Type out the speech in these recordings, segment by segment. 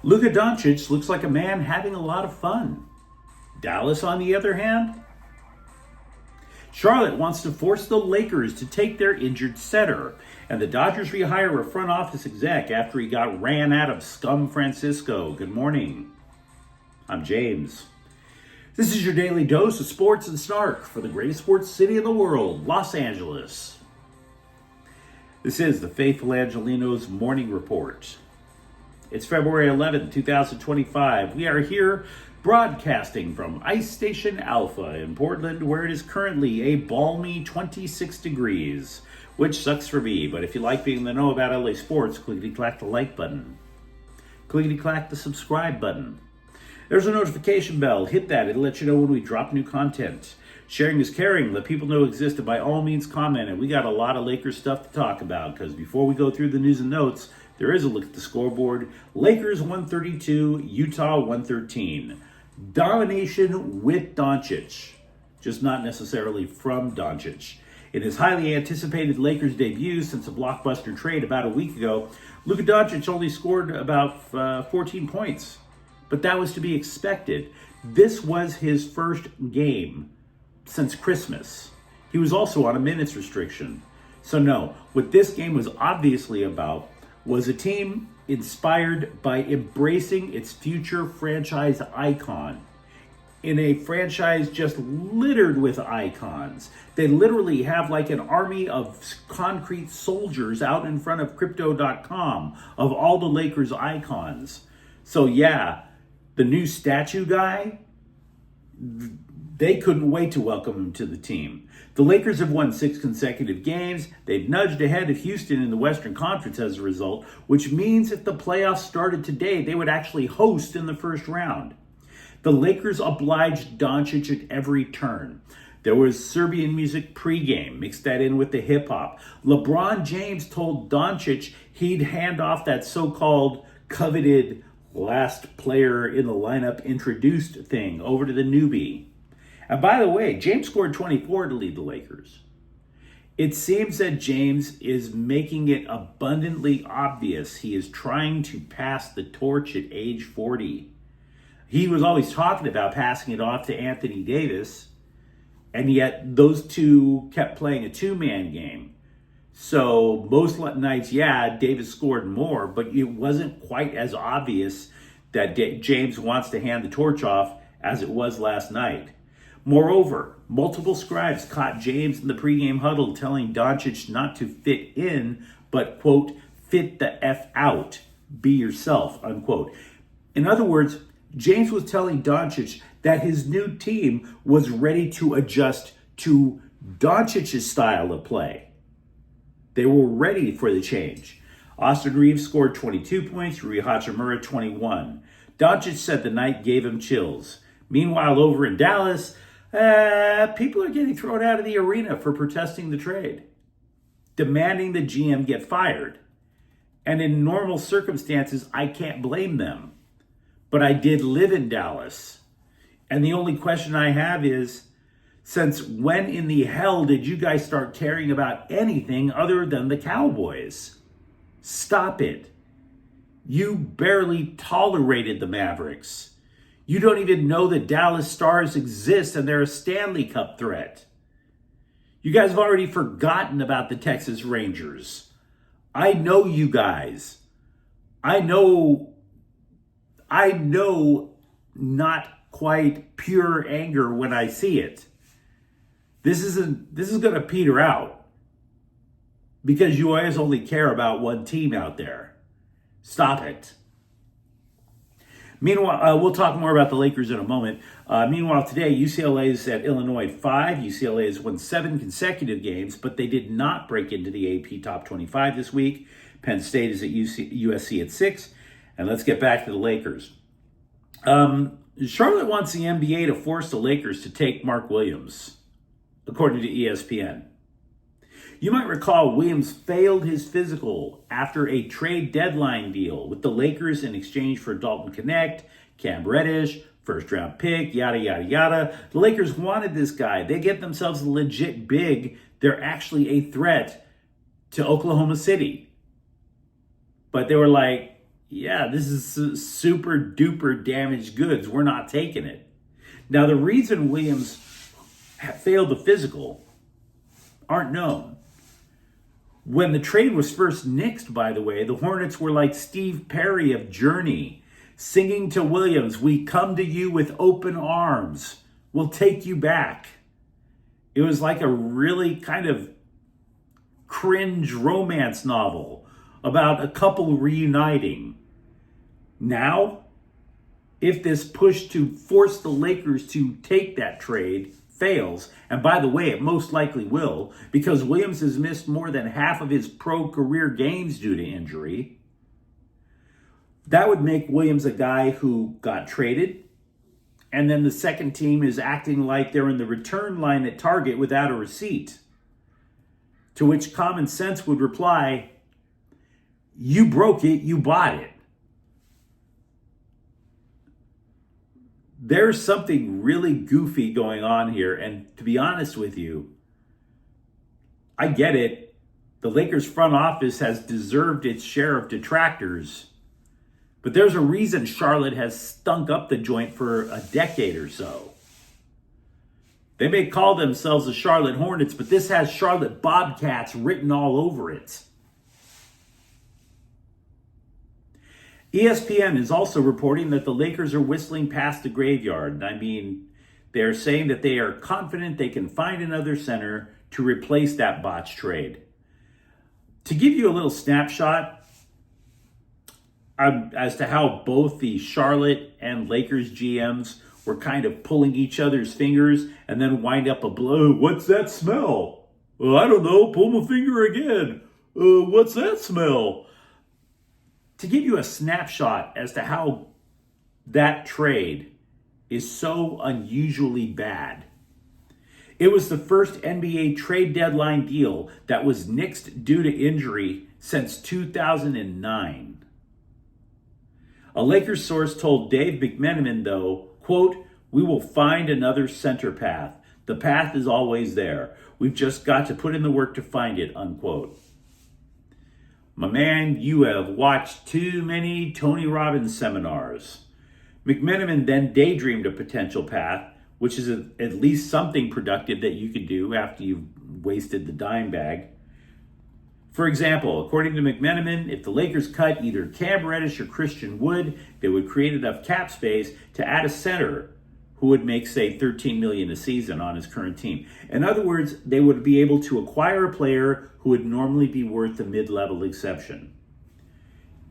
Luka Doncic looks like a man having a lot of fun. Dallas, on the other hand, Charlotte wants to force the Lakers to take their injured setter, and the Dodgers rehire a front office exec after he got ran out of scum Francisco. Good morning. I'm James. This is your daily dose of sports and snark for the greatest sports city in the world, Los Angeles. This is the faithful Angelenos morning report. It's February 11th, 2025. We are here broadcasting from Ice Station Alpha in Portland, where it is currently a balmy 26 degrees, which sucks for me. But if you like being in the know about LA sports, clickety-clack the like button. Clickety-clack the subscribe button. There's a notification bell. Hit that. It'll let you know when we drop new content. Sharing is caring. Let people know exist, and by all means comment. And we got a lot of Lakers stuff to talk about, because before we go through the news and notes, there is a look at the scoreboard. Lakers 132, Utah 113. Domination with Doncic, just not necessarily from Doncic. In his highly anticipated Lakers debut since a blockbuster trade about a week ago, Luka Doncic only scored about 14 points. But that was to be expected. This was his first game since Christmas. He was also on a minutes restriction. So no, what this game was obviously about was a team inspired by embracing its future franchise icon. In a franchise just littered with icons. They literally have like an army of concrete soldiers out in front of crypto.com of all the Lakers icons. So yeah, the new statue guy, they couldn't wait to welcome him to the team. The Lakers have won 6 consecutive games. They've nudged ahead of Houston in the Western Conference as a result, which means if the playoffs started today, they would actually host in the first round. The Lakers obliged Doncic at every turn. There was Serbian music pregame, mixed that in with the hip hop. LeBron James told Doncic he'd hand off that so-called coveted last player in the lineup introduced thing over to the newbie. And by the way, James scored 24 to lead the Lakers. It seems that James is making it abundantly obvious he is trying to pass the torch at age 40. He was always talking about passing it off to Anthony Davis, and yet those two kept playing a two-man game. So most nights, yeah, Davis scored more, but it wasn't quite as obvious that James wants to hand the torch off as it was last night. Moreover, multiple scribes caught James in the pregame huddle telling Doncic not to fit in, but, quote, fit the F out, be yourself, unquote. In other words, James was telling Doncic that his new team was ready to adjust to Doncic's style of play. They were ready for the change. Austin Reeves scored 22 points, Rui Hachimura 21. Doncic said the night gave him chills. Meanwhile, over in Dallas, people are getting thrown out of the arena for protesting the trade, demanding the GM get fired. And in normal circumstances, I can't blame them. But I did live in Dallas. And the only question I have is, since when in the hell did you guys start caring about anything other than the Cowboys? Stop it. You barely tolerated the Mavericks. You don't even know that Dallas Stars exist and they're a Stanley Cup threat. You guys have already forgotten about the Texas Rangers. I know you guys. I know not quite pure anger when I see it. This is going to peter out because you always only care about one team out there. Stop it. Meanwhile, we'll talk more about the Lakers in a moment. Meanwhile, today, UCLA is at Illinois 5. UCLA has won 7 consecutive games, but they did not break into the AP Top 25 this week. Penn State is at USC at 6. And let's get back to the Lakers. Charlotte wants the NBA to force the Lakers to take Mark Williams, according to ESPN. You might recall Williams failed his physical after a trade deadline deal with the Lakers in exchange for Dalton Knecht, Cam Reddish, first round pick, yada, yada, yada. The Lakers wanted this guy. They get themselves legit big. They're actually a threat to Oklahoma City. But they were like, yeah, this is super duper damaged goods. We're not taking it. Now, the reason Williams failed the physical aren't known. When the trade was first nixed, by the way, the Hornets were like Steve Perry of Journey, singing to Williams, "We come to you with open arms. We'll take you back." It was like a really kind of cringe romance novel about a couple reuniting. Now, if this push to force the Lakers to take that trade fails, and by the way, it most likely will, because Williams has missed more than half of his pro career games due to injury, that would make Williams a guy who got traded, and then the second team is acting like they're in the return line at Target without a receipt. To which common sense would reply, "You broke it, you bought it." There's something really goofy going on here, and to be honest with you, I get it. The Lakers front office has deserved its share of detractors, but there's a reason Charlotte has stunk up the joint for a decade or so. They may call themselves the Charlotte Hornets, but this has Charlotte Bobcats written all over it. ESPN is also reporting that the Lakers are whistling past the graveyard. I mean, they're saying that they are confident they can find another center to replace that botched trade. To give you a little snapshot as to how both the Charlotte and Lakers GMs were kind of pulling each other's fingers and then wind up a blow. "What's that smell?" "I don't know. Pull my finger again." "What's that smell?" To give you a snapshot as to how that trade is so unusually bad, it was the first NBA trade deadline deal that was nixed due to injury since 2009. A Lakers source told Dave McMenamin, though, quote, "We will find another center path. The path is always there. We've just got to put in the work to find it," unquote. My man, you have watched too many Tony Robbins seminars. McMenamin then daydreamed a potential path, which is at least something productive that you could do after you've wasted the dime bag. For example, according to McMenamin, if the Lakers cut either Cam Reddish or Christian Wood, they would create enough cap space to add a center who would make, say, $13 million a season on his current team. In other words, they would be able to acquire a player who would normally be worth a mid-level exception.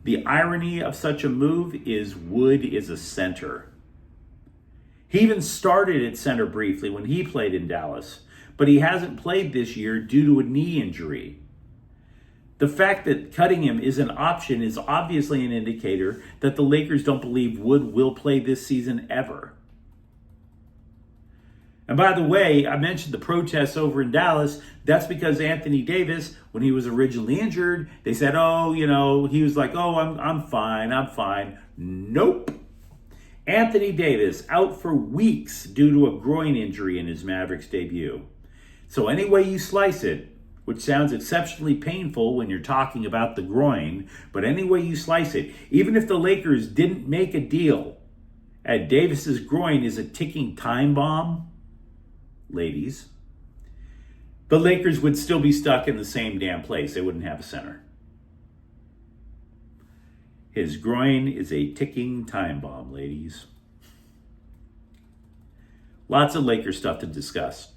The irony of such a move is Wood is a center. He even started at center briefly when he played in Dallas, but he hasn't played this year due to a knee injury. The fact that cutting him is an option is obviously an indicator that the Lakers don't believe Wood will play this season ever. And by the way, I mentioned the protests over in Dallas. That's because Anthony Davis, when he was originally injured, they said, he was like, I'm fine. Nope. Anthony Davis out for weeks due to a groin injury in his Mavericks debut. So any way you slice it, which sounds exceptionally painful when you're talking about the groin, but any way you slice it, even if the Lakers didn't make a deal, and Davis's groin is a ticking time bomb, ladies, the Lakers would still be stuck in the same damn place. They wouldn't have a center. His groin is a ticking time bomb, ladies. Lots of Lakers stuff to discuss.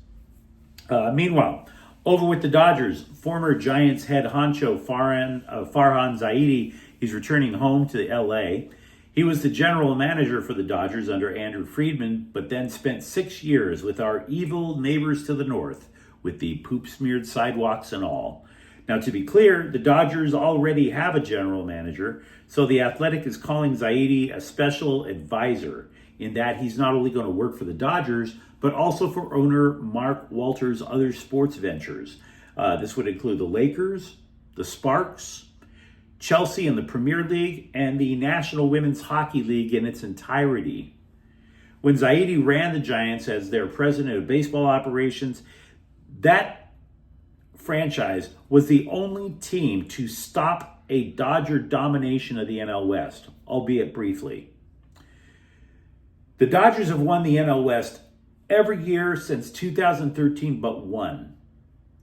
Meanwhile, over with the Dodgers, former Giants head honcho Farhan Zaidi, he's returning home to LA. He was the general manager for the Dodgers under Andrew Friedman, but then spent 6 years with our evil neighbors to the north, with the poop-smeared sidewalks and all. Now, to be clear, the Dodgers already have a general manager, so the Athletic is calling Zaidi a special advisor, in that he's not only going to work for the Dodgers, but also for owner Mark Walter's other sports ventures. This would include the Lakers, the Sparks, Chelsea in the Premier League, and the National Women's Hockey League in its entirety. When Zaidi ran the Giants as their president of baseball operations, that franchise was the only team to stop a Dodger domination of the NL West, albeit briefly. The Dodgers have won the NL West every year since 2013 but one.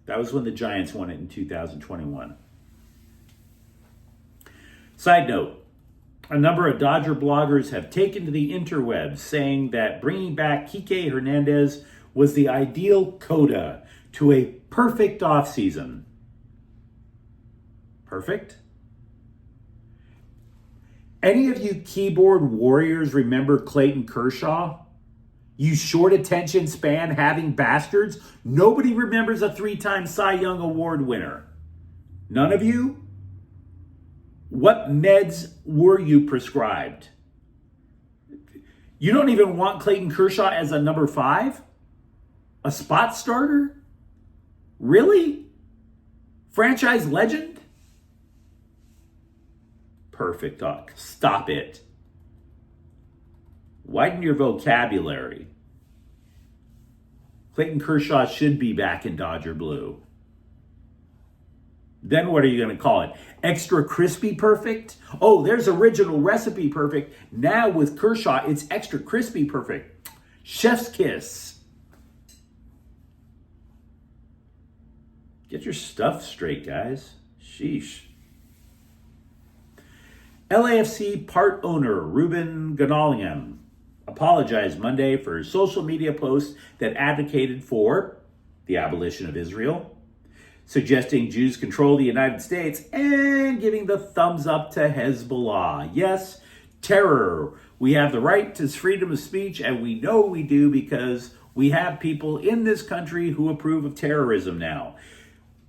That was when the Giants won it in 2021. Side note, a number of Dodger bloggers have taken to the interwebs saying that bringing back Kike Hernandez was the ideal coda to a perfect offseason. Perfect? Any of you keyboard warriors remember Clayton Kershaw? You short attention span having bastards? Nobody remembers a 3-time Cy Young Award winner. None of you? What meds were you prescribed? You don't even want Clayton Kershaw as a number 5? A spot starter? Really? Franchise legend? Perfect. Stop it. Widen your vocabulary. Clayton Kershaw should be back in Dodger blue. Then what are you going to call it? Extra crispy perfect? Oh, there's original recipe perfect. Now with Kershaw, it's extra crispy perfect. Chef's kiss. Get your stuff straight, guys. Sheesh. LAFC part owner Ruben Gonalingam apologized Monday for social media posts that advocated for the abolition of Israel, suggesting Jews control the United States, and giving the thumbs up to Hezbollah. Yes, terror. We have the right to freedom of speech, and we know we do because we have people in this country who approve of terrorism now.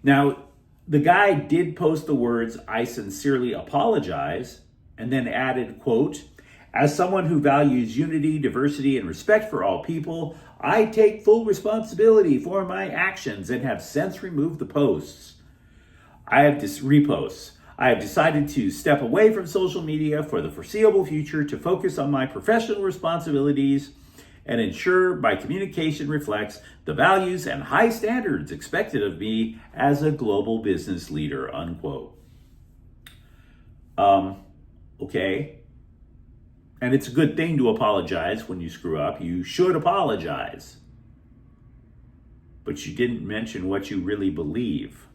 Now, the guy did post the words, "I sincerely apologize," and then added, quote, "As someone who values unity, diversity, and respect for all people, I take full responsibility for my actions and have since removed the posts. I have decided to step away from social media for the foreseeable future to focus on my professional responsibilities and ensure my communication reflects the values and high standards expected of me as a global business leader," unquote. Okay. And it's a good thing to apologize when you screw up. You should apologize. But you didn't mention what you really believe.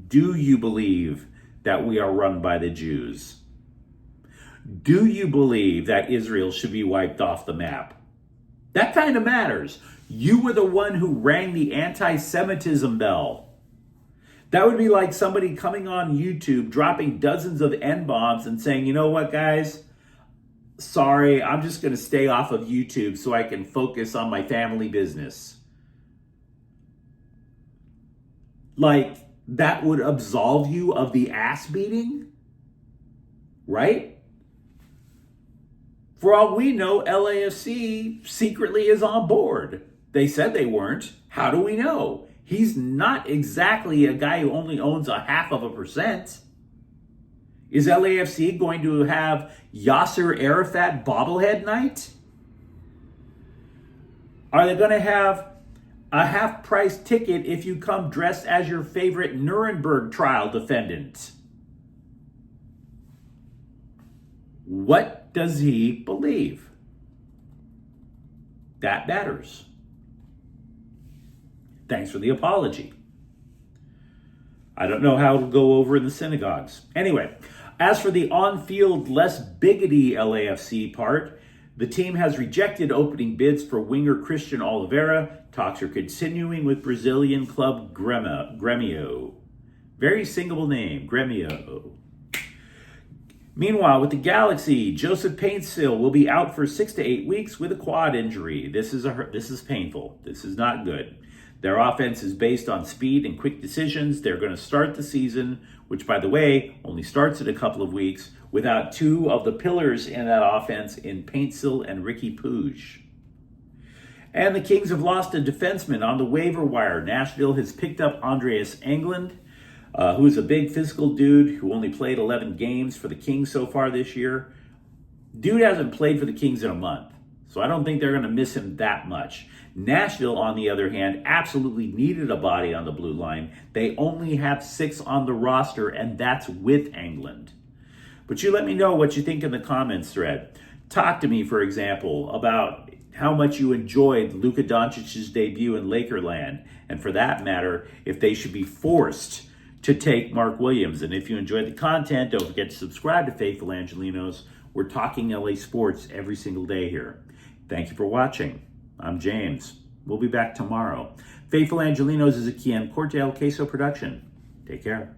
Do you believe that we are run by the Jews? Do you believe that Israel should be wiped off the map? That kind of matters. You were the one who rang the anti-Semitism bell. That would be like somebody coming on YouTube, dropping dozens of N-bombs and saying, "You know what, guys? Sorry, I'm just going to stay off of YouTube so I can focus on my family business." Like, that would absolve you of the ass beating? Right? For all we know, LAFC secretly is on board. They said they weren't. How do we know? He's not exactly a guy who only owns 0.5%. Is LAFC going to have Yasser Arafat bobblehead night? Are they going to have a half-price ticket if you come dressed as your favorite Nuremberg trial defendant? What does he believe? That matters. Thanks for the apology. I don't know how it'll go over in the synagogues. Anyway, as for the on-field less biggity LAFC part, the team has rejected opening bids for winger Christian Oliveira. Talks are continuing with Brazilian club Grêmio. Very singable name, Grêmio. Meanwhile, with the Galaxy, Joseph Paintsil will be out for 6 to 8 weeks with a quad injury. This is painful. This is not good. Their offense is based on speed and quick decisions. They're going to start the season, which, by the way, only starts in a couple of weeks, without two of the pillars in that offense in Paintsil and Ricky Puig. And the Kings have lost a defenseman on the waiver wire. Nashville has picked up Andreas Englund, who is a big physical dude who only played 11 games for the Kings so far this year. Dude hasn't played for the Kings in a month. So I don't think they're going to miss him that much. Nashville, on the other hand, absolutely needed a body on the blue line. They only have 6 on the roster, and that's with England. But you let me know what you think in the comments thread. Talk to me, for example, about how much you enjoyed Luka Doncic's debut in Lakerland, and for that matter, if they should be forced to take Mark Williams. And if you enjoyed the content, don't forget to subscribe to Faithful Angelenos. We're talking LA sports every single day here. Thank you for watching. I'm James. We'll be back tomorrow. Faithful Angelenos is a Kian Corte El Queso production. Take care.